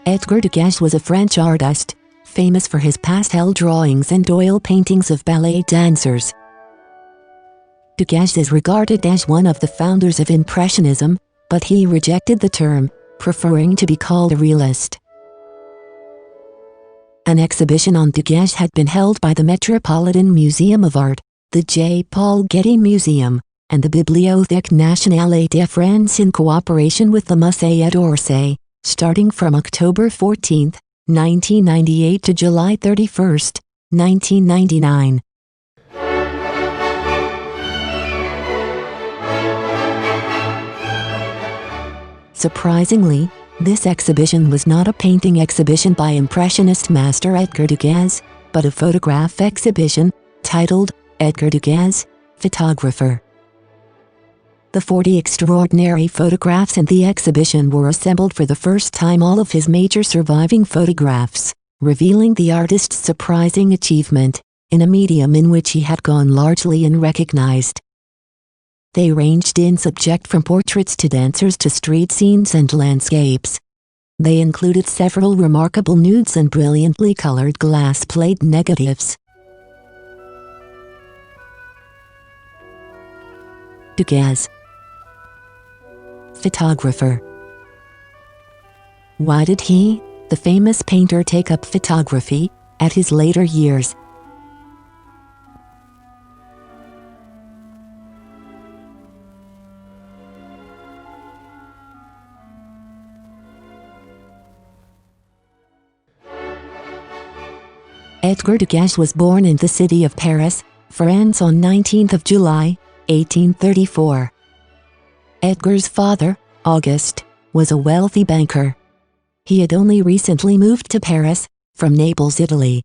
Edgar de Gas was a French artist, famous for his pastel drawings and oil paintings of ballet dancers. De Gas is regarded as one of the founders of Impressionism, but he rejected the term, preferring to be called a realist. An exhibition on de Gas had been held by the Metropolitan Museum of Art, the J. Paul Getty Museum, and the Bibliothèque Nationale de France in cooperation with the Musée d'Orsay, starting from October 14, 1998 to July 31, 1999. Surprisingly, this exhibition was not a painting exhibition by Impressionist master Edgar de Gas, but a photograph exhibition, titled, Edgar de Gas, Photographer. The 40 extraordinary photographs in the exhibition were assembled for the first time, all of his major surviving photographs, revealing the artist's surprising achievement, in a medium in which he had gone largely unrecognized. They ranged in subject from portraits to dancers to street scenes and landscapes. They included several remarkable nudes and brilliantly colored glass plate negatives. De Gas, photographer. Why did he, the famous painter, take up photography at his later years? Edgar de Gas was born in the city of Paris, France on 19 July, 1834. Edgar's father, Auguste, was a wealthy banker. He had only recently moved to Paris, from Naples, Italy.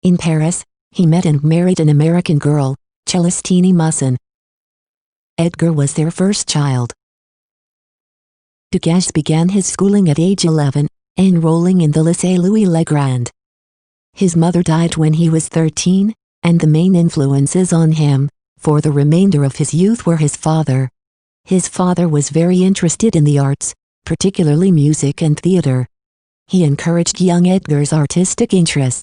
In Paris, he met and married an American girl, Celestine Musson. Edgar was their first child. De Gas began his schooling at age 11, enrolling in the Lycée Louis le Grand. His mother died when he was 13, and the main influences on him, for the remainder of his youth, were his father. His father was very interested in the arts, particularly music and theater. He encouraged young Edgar's artistic interest.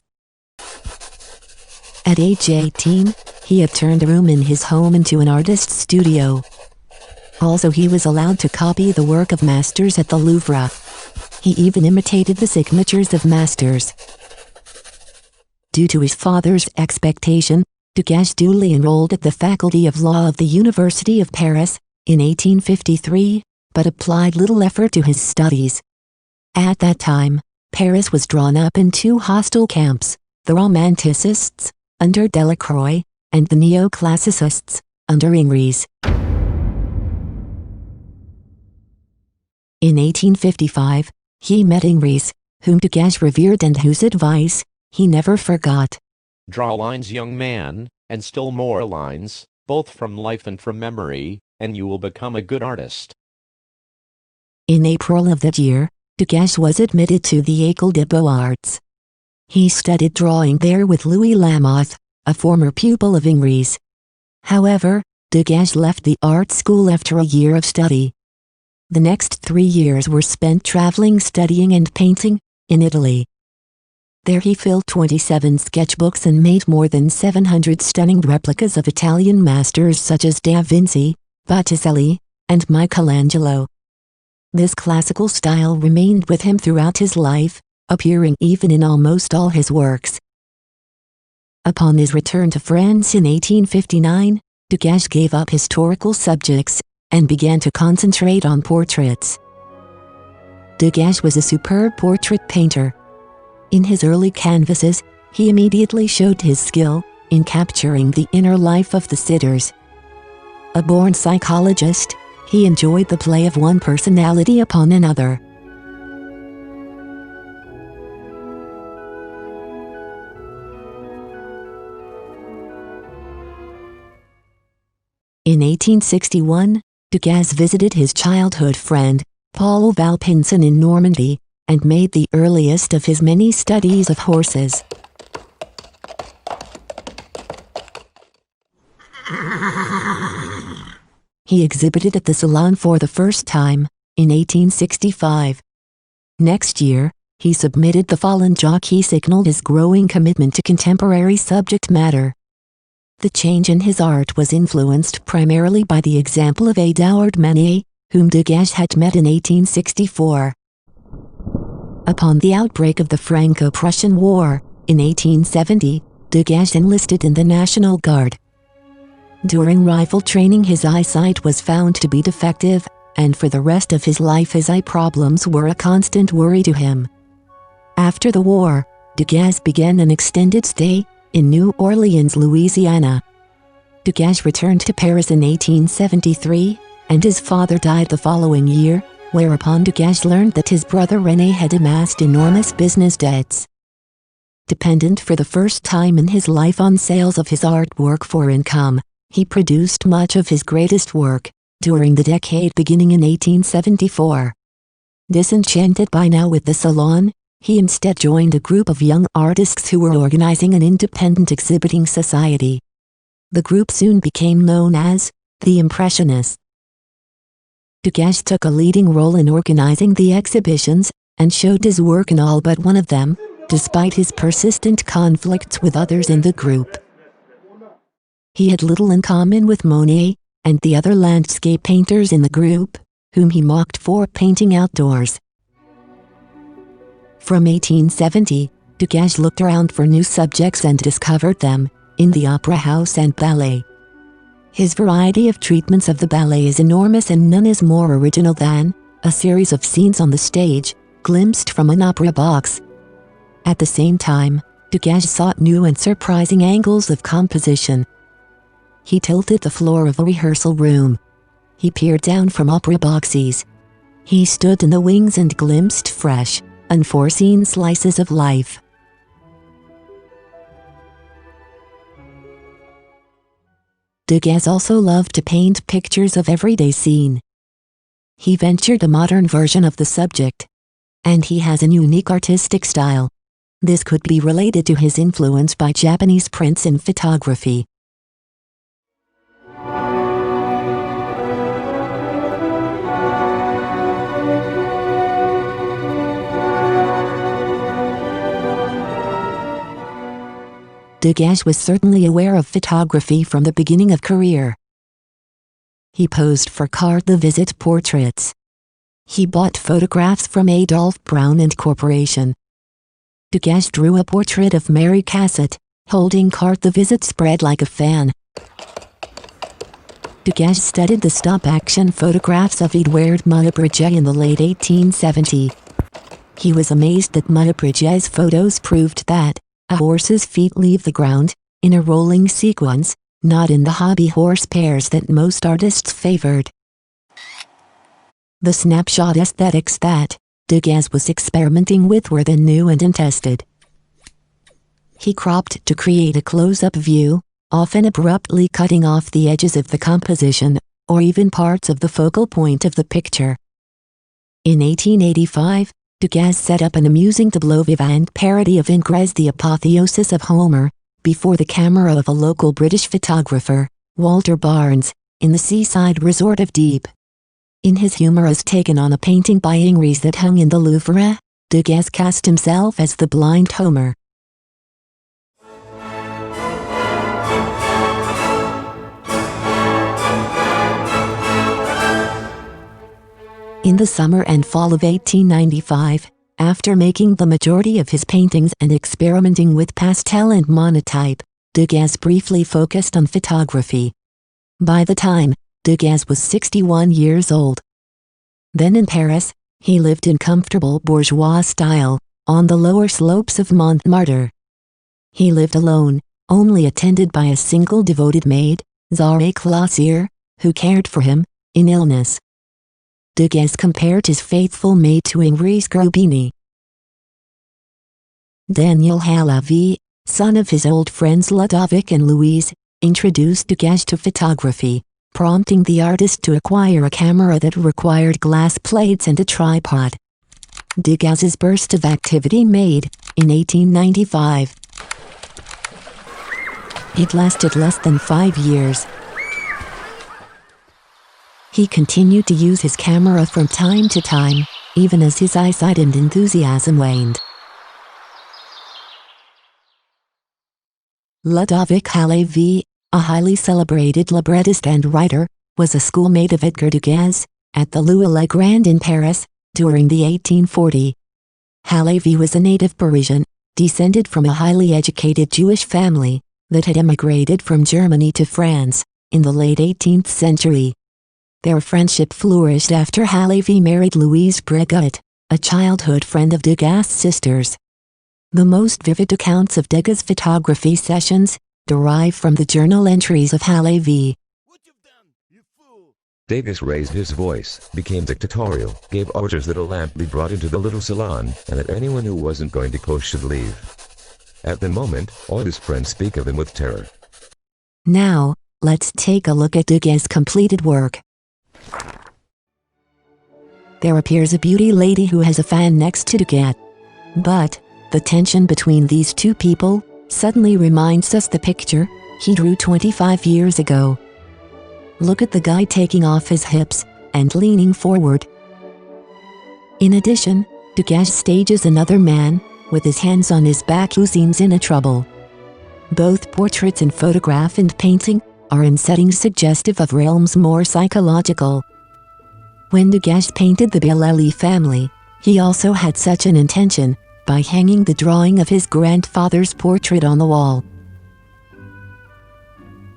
At age 18, he had turned a room in his home into an artist's studio. Also, he was allowed to copy the work of masters at the Louvre. He even imitated the signatures of masters. Due to his father's expectation, de Gas duly enrolled at the Faculty of Law of the University of Paris in 1853, but applied little effort to his studies. At that time, Paris was drawn up in two hostile camps, the Romanticists, under Delacroix, and the Neoclassicists, under Ingres. In 1855, he met Ingres, whom de Gas revered and whose advice he never forgot. Draw lines, young man, and still more lines, both from life and from memory, and you will become a good artist. In April of that year, de Gas was admitted to the École des Beaux-Arts. He studied drawing there with Louis Lamothe, a former pupil of Ingres. However, de Gas left the art school after a year of study. The next 3 years were spent traveling, studying and painting, in Italy. There he filled 27 sketchbooks and made more than 700 stunning replicas of Italian masters such as Da Vinci, Botticelli, and Michelangelo. This classical style remained with him throughout his life, appearing even in almost all his works. Upon his return to France in 1859, de Gas gave up historical subjects and began to concentrate on portraits. De Gas was a superb portrait painter. In his early canvases, he immediately showed his skill in capturing the inner life of the sitters. A born psychologist, he enjoyed the play of one personality upon another. In 1861, de Gas visited his childhood friend, Paul Valpinson, in Normandy, and made the earliest of his many studies of horses. He exhibited at the Salon for the first time, in 1865. Next year, he submitted the Fallen Jock. He signaled his growing commitment to contemporary subject matter. The change in his art was influenced primarily by the example of Édouard Manet, whom Degas had met in 1864. Upon the outbreak of the Franco-Prussian War, in 1870, Degas enlisted in the National Guard. During rifle training his eyesight was found to be defective, and for the rest of his life his eye problems were a constant worry to him. After the war, Degas began an extended stay in New Orleans, Louisiana. Degas returned to Paris in 1873, and his father died the following year, whereupon Degas learned that his brother René had amassed enormous business debts. Dependent for the first time in his life on sales of his artwork for income, he produced much of his greatest work during the decade beginning in 1874. Disenchanted by now with the salon, he instead joined a group of young artists who were organizing an independent exhibiting society. The group soon became known as the Impressionists. Degas took a leading role in organizing the exhibitions, and showed his work in all but one of them, despite his persistent conflicts with others in the group. He had little in common with Monet, and the other landscape painters in the group, whom he mocked for painting outdoors. From 1870, Degas looked around for new subjects and discovered them in the opera house and ballet. His variety of treatments of the ballet is enormous, and none is more original than a series of scenes on the stage, glimpsed from an opera box. At the same time, Degas sought new and surprising angles of composition. He tilted the floor of a rehearsal room. He peered down from opera boxes. He stood in the wings and glimpsed fresh, unforeseen slices of life. Degas also loved to paint pictures of everyday scene. He ventured a modern version of the subject, and he has an unique artistic style. This could be related to his influence by Japanese prints in photography. Degas was certainly aware of photography from the beginning of career. He posed for carte de visite portraits. He bought photographs from Adolphe Brown and Corporation. Degas drew a portrait of Mary Cassatt, holding carte de visite spread like a fan. Degas studied the stop-action photographs of Edouard Manet in the late 1870s. He was amazed that Manet-Brégé's photos proved that a horse's feet leave the ground, in a rolling sequence, not in the hobby horse pairs that most artists favored. The snapshot aesthetics that Degas was experimenting with were then new and untested. He cropped to create a close-up view, often abruptly cutting off the edges of the composition, or even parts of the focal point of the picture. In 1885, Degas set up an amusing tableau vivant parody of Ingres' The Apotheosis of Homer, before the camera of a local British photographer, Walter Barnes, in the seaside resort of Dieppe. In his humorous take on a painting by Ingres that hung in the Louvre, Degas cast himself as the blind Homer. In the summer and fall of 1895, after making the majority of his paintings and experimenting with pastel and monotype, Degas briefly focused on photography. By the time, Degas was 61 years old. Then in Paris, he lived in comfortable bourgeois style, on the lower slopes of Montmartre. He lived alone, only attended by a single devoted maid, Zara Classier, who cared for him, in illness. Degas compared his faithful maid to Ingres Grobini. Daniel Halavy, son of his old friends Ludovic and Louise, introduced Degas to photography, prompting the artist to acquire a camera that required glass plates and a tripod. Degas's burst of activity made, in 1895. It lasted less than 5 years. He continued to use his camera from time to time, even as his eyesight and enthusiasm waned. Ludovic Halévy, a highly celebrated librettist and writer, was a schoolmate of Edgar de Gas, at the Louis-le-Grand in Paris, during the 1840. Halévy was a native Parisian, descended from a highly educated Jewish family, that had emigrated from Germany to France, in the late 18th century. Their friendship flourished after Halévy married Louise Breguet, a childhood friend of de Gas' sisters. The most vivid accounts of Degas' photography sessions derive from the journal entries of Halévy. Degas raised his voice, became dictatorial, gave orders that a lamp be brought into the little salon, and that anyone who wasn't going to post should leave. At the moment, all his friends speak of him with terror. Now, let's take a look at Degas' completed work. There appears a beauty lady who has a fan next to Degas. But the tension between these two people suddenly reminds us the picture he drew 25 years ago. Look at the guy taking off his hips and leaning forward. In addition, Degas stages another man with his hands on his back who seems in a trouble. Both portraits in photograph and painting are in settings suggestive of realms more psychological. When Degas painted the Bellelli family, he also had such an intention by hanging the drawing of his grandfather's portrait on the wall.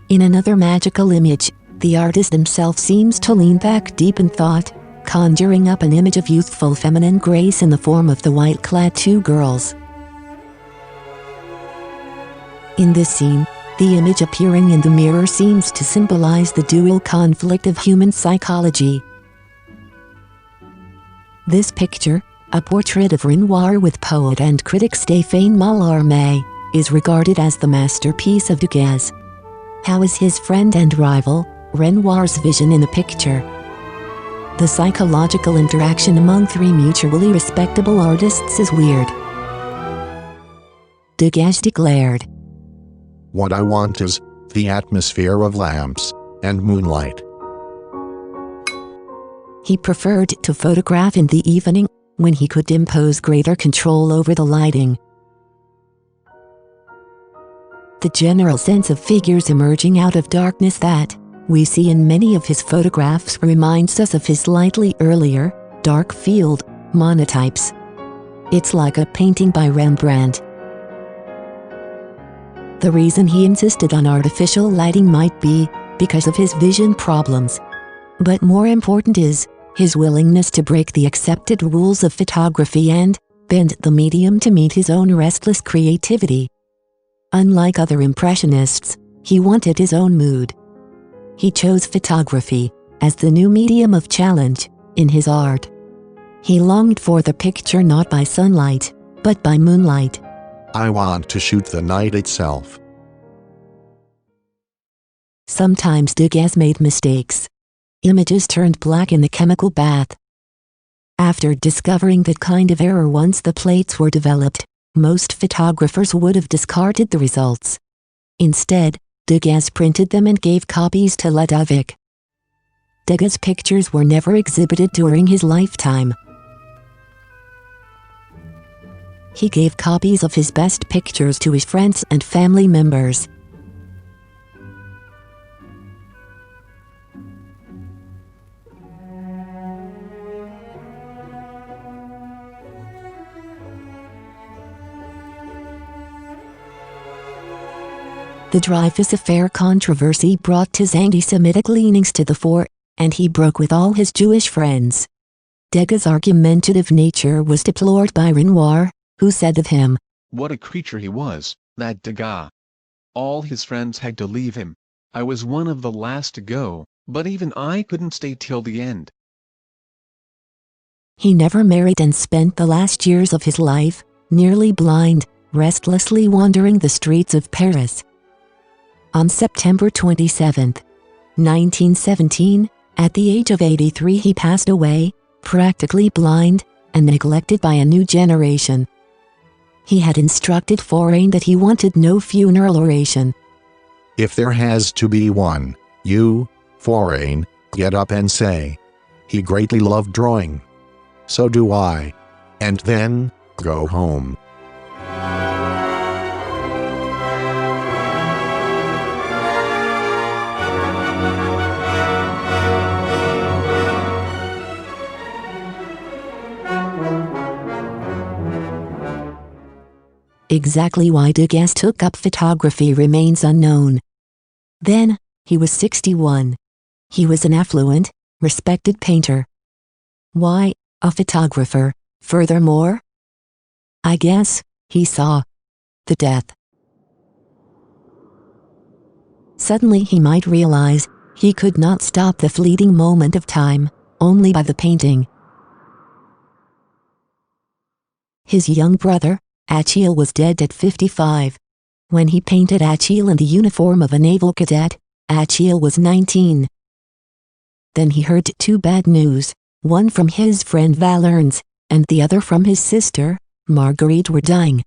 In another magical image, the artist himself seems to lean back deep in thought, conjuring up an image of youthful feminine grace in the form of the white-clad two girls. In this scene, the image appearing in the mirror seems to symbolize the dual conflict of human psychology. This picture, a portrait of Renoir with poet and critic Stéphane Mallarmé, is regarded as the masterpiece of Degas. How is his friend and rival, Renoir's vision in the picture? The psychological interaction among three mutually respectable artists is weird. Degas declared, "What I want is the atmosphere of lamps and moonlight." He preferred to photograph in the evening, when he could impose greater control over the lighting. The general sense of figures emerging out of darkness that we see in many of his photographs reminds us of his slightly earlier, dark field, monotypes. It's like a painting by Rembrandt. The reason he insisted on artificial lighting might be because of his vision problems. But more important is his willingness to break the accepted rules of photography and bend the medium to meet his own restless creativity. Unlike other impressionists, he wanted his own mood. He chose photography as the new medium of challenge in his art. He longed for the picture not by sunlight, but by moonlight. "I want to shoot the night itself." Sometimes Degas made mistakes. Images turned black in the chemical bath. After discovering that kind of error once the plates were developed, most photographers would have discarded the results. Instead, Degas printed them and gave copies to Ludovic. Degas' pictures were never exhibited during his lifetime. He gave copies of his best pictures to his friends and family members. The Dreyfus Affair controversy brought his anti-Semitic leanings to the fore, and he broke with all his Jewish friends. Degas' argumentative nature was deplored by Renoir, who said of him, "What a creature he was, that Degas. All his friends had to leave him. I was one of the last to go, but even I couldn't stay till the end." He never married and spent the last years of his life, nearly blind, restlessly wandering the streets of Paris. On September 27, 1917, at the age of 83 he passed away, practically blind, and neglected by a new generation. He had instructed Forain that he wanted no funeral oration. "If there has to be one, you, Forain, get up and say, 'He greatly loved drawing.'" So do I. And then, go home. Exactly why de Gas took up photography remains unknown. Then, he was 61. He was an affluent, respected painter. Why, a photographer, furthermore? I guess, he saw the death. Suddenly he might realize, he could not stop the fleeting moment of time, only by the painting. His young brother, Achille, was dead at 55. When he painted Achille in the uniform of a naval cadet, Achille was 19. Then he heard two bad news, one from his friend Valérns, and the other from his sister, Marguerite, were dying.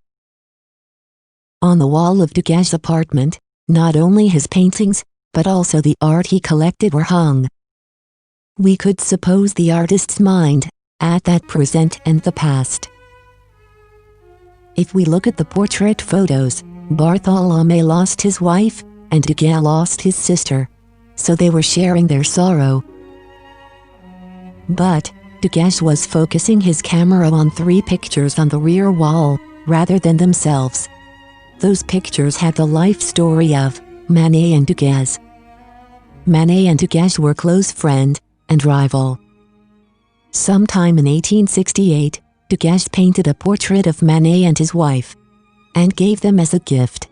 On the wall of de Gas' apartment, not only his paintings, but also the art he collected were hung. We could suppose the artist's mind, at that present and the past. If we look at the portrait photos, Bartholomé lost his wife, and de Gas lost his sister. So they were sharing their sorrow. But, de Gas was focusing his camera on 3 pictures on the rear wall, rather than themselves. Those pictures had the life story of Manet and de Gas. Manet and de Gas were close friend and rival. Sometime in 1868, de Gas painted a portrait of Manet and his wife, and gave them as a gift.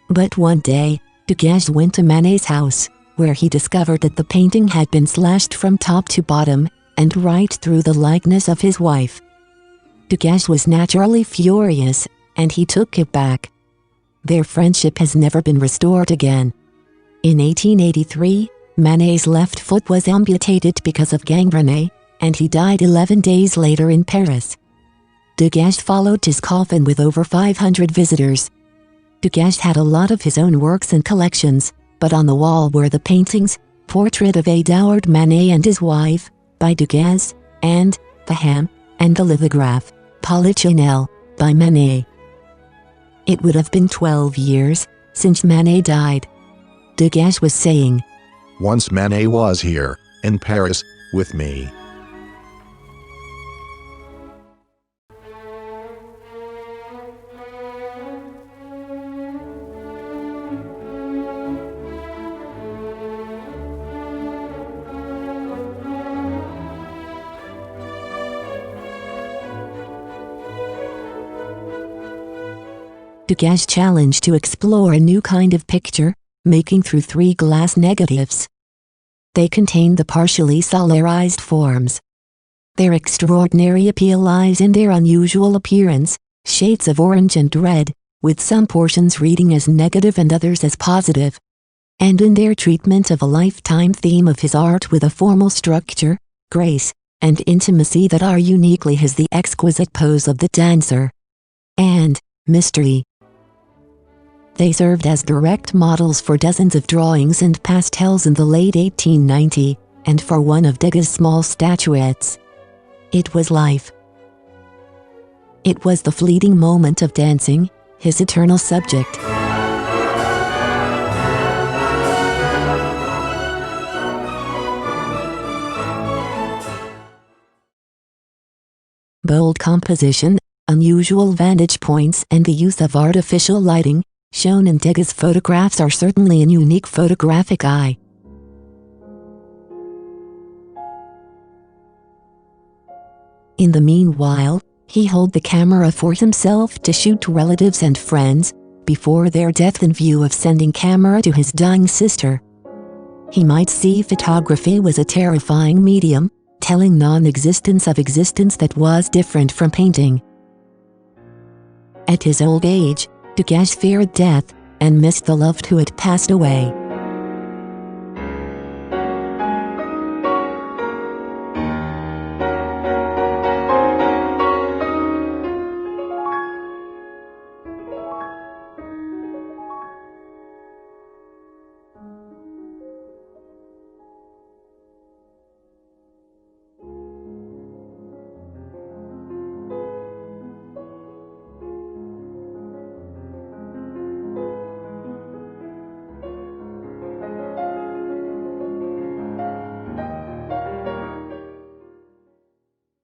But one day, de Gas went to Manet's house, where he discovered that the painting had been slashed from top to bottom, and right through the likeness of his wife. De Gas was naturally furious, and he took it back. Their friendship has never been restored again. In 1883, Manet's left foot was amputated because of gangrene, and he died 11 days later in Paris. De Gas followed his coffin with over 500 visitors. De Gas had a lot of his own works and collections, but on the wall were the paintings, Portrait of Edouard Manet and his wife, by de Gas, and The Ham, and the lithograph, Polichinelle, by Manet. It would have been 12 years since Manet died. De Gas was saying, Once Manet was here, in Paris, with me. De Gas challenged to explore a new kind of picture, making through 3 glass negatives. They contain the partially solarized forms. Their extraordinary appeal lies in their unusual appearance, shades of orange and red, with some portions reading as negative and others as positive. And in their treatment of a lifetime theme of his art with a formal structure, grace, and intimacy that are uniquely his, the exquisite pose of the dancer, and mystery. They served as direct models for dozens of drawings and pastels in the late 1890s, and for one of Degas' small statuettes. It was life. It was the fleeting moment of dancing, his eternal subject. Bold composition, unusual vantage points, and the use of artificial lighting, shown in Degas' photographs, are certainly an unique photographic eye. In the meanwhile, he held the camera for himself to shoot relatives and friends, before their death, in view of sending camera to his dying sister. He might see photography was a terrifying medium, telling non-existence of existence that was different from painting. At his old age, De Gas feared death, and missed the loved who had passed away.